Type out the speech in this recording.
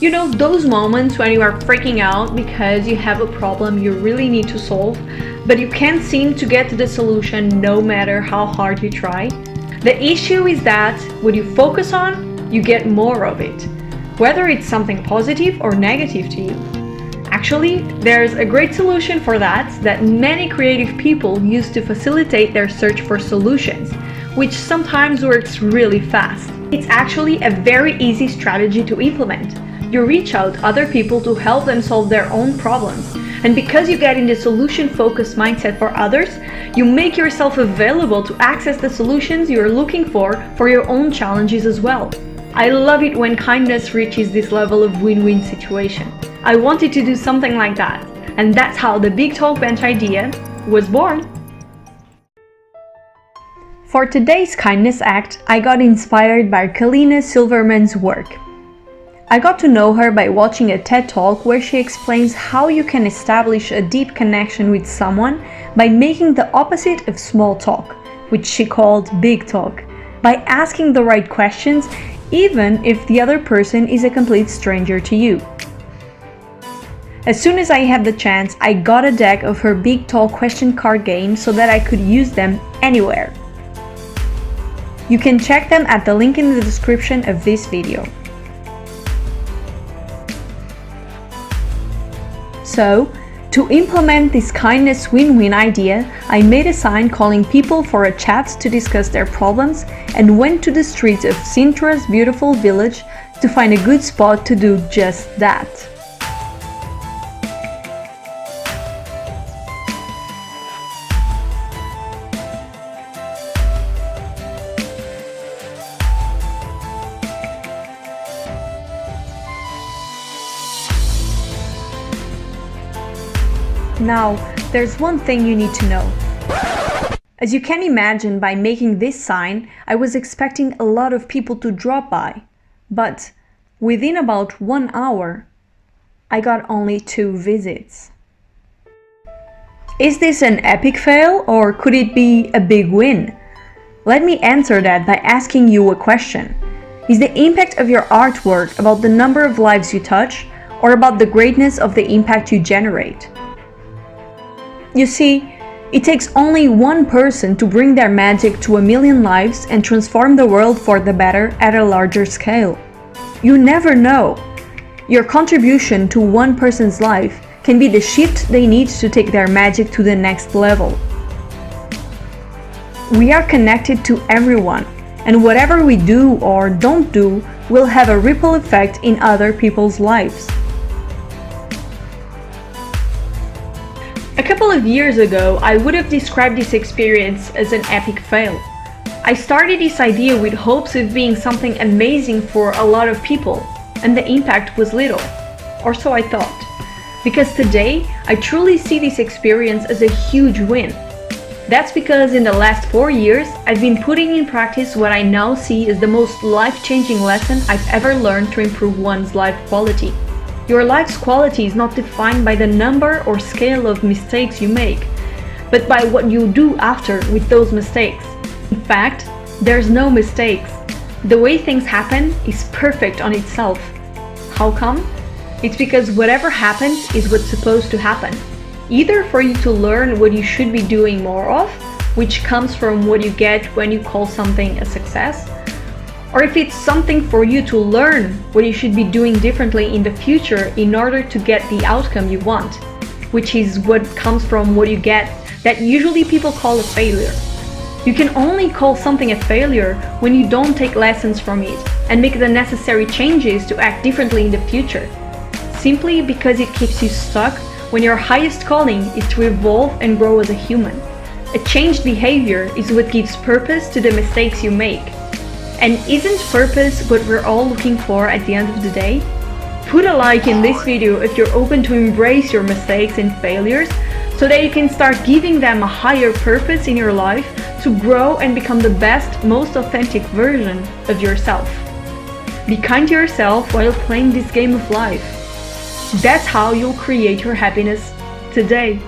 You know, those moments when you are freaking out because you have a problem you really need to solve, but you can't seem to get to the solution no matter how hard you try? The issue is that what you focus on, you get more of it, whether it's something positive or negative to you. Actually, there's a great solution for that many creative people use to facilitate their search for solutions, which sometimes works really fast. It's actually a very easy strategy to implement. You reach out to other people to help them solve their own problems, and because you get in the solution-focused mindset for others, you make yourself available to access the solutions you're looking for your own challenges as well. I love it when kindness reaches this level of win-win situation. I wanted to do something like that, and that's how the Big Talk Bench idea was born. For today's kindness act, I got inspired by Kalina Silverman's work. I got to know her by watching a TED Talk where she explains how you can establish a deep connection with someone by making the opposite of small talk, which she called big talk, by asking the right questions even if the other person is a complete stranger to you. As soon as I had the chance, I got a deck of her Big Talk question card game so that I could use them anywhere. You can check them at the link in the description of this video. So, to implement this kindness win-win idea, I made a sign calling people for a chat to discuss their problems and went to the streets of Sintra's beautiful village to find a good spot to do just that. Now, there's one thing you need to know. As you can imagine, by making this sign, I was expecting a lot of people to drop by, but within about 1 hour, I got only 2 visits. Is this an epic fail, or could it be a big win? Let me answer that by asking you a question. Is the impact of your artwork about the number of lives you touch, or about the greatness of the impact you generate? You see, it takes only one person to bring their magic to 1 million lives and transform the world for the better at a larger scale. You never know. Your contribution to one person's life can be the shift they need to take their magic to the next level. We are connected to everyone, and whatever we do or don't do will have a ripple effect in other people's lives. A couple of years ago, I would have described this experience as an epic fail. I started this idea with hopes of being something amazing for a lot of people, and the impact was little, or so I thought. Because today, I truly see this experience as a huge win. That's because in the last 4 years, I've been putting in practice what I now see as the most life-changing lesson I've ever learned to improve one's life quality. Your life's quality is not defined by the number or scale of mistakes you make, but by what you do after with those mistakes. In fact, there's no mistakes. The way things happen is perfect on itself. How come? It's because whatever happens is what's supposed to happen. Either for you to learn what you should be doing more of, which comes from what you get when you call something a success, or if it's something for you to learn what you should be doing differently in the future in order to get the outcome you want, which is what comes from what you get that usually people call a failure. You can only call something a failure when you don't take lessons from it and make the necessary changes to act differently in the future, simply because it keeps you stuck when your highest calling is to evolve and grow as a human. A changed behavior is what gives purpose to the mistakes you make. And isn't purpose what we're all looking for at the end of the day? Put a like in this video if you're open to embrace your mistakes and failures so that you can start giving them a higher purpose in your life to grow and become the best, most authentic version of yourself. Be kind to yourself while playing this game of life. That's how you'll create your happiness today.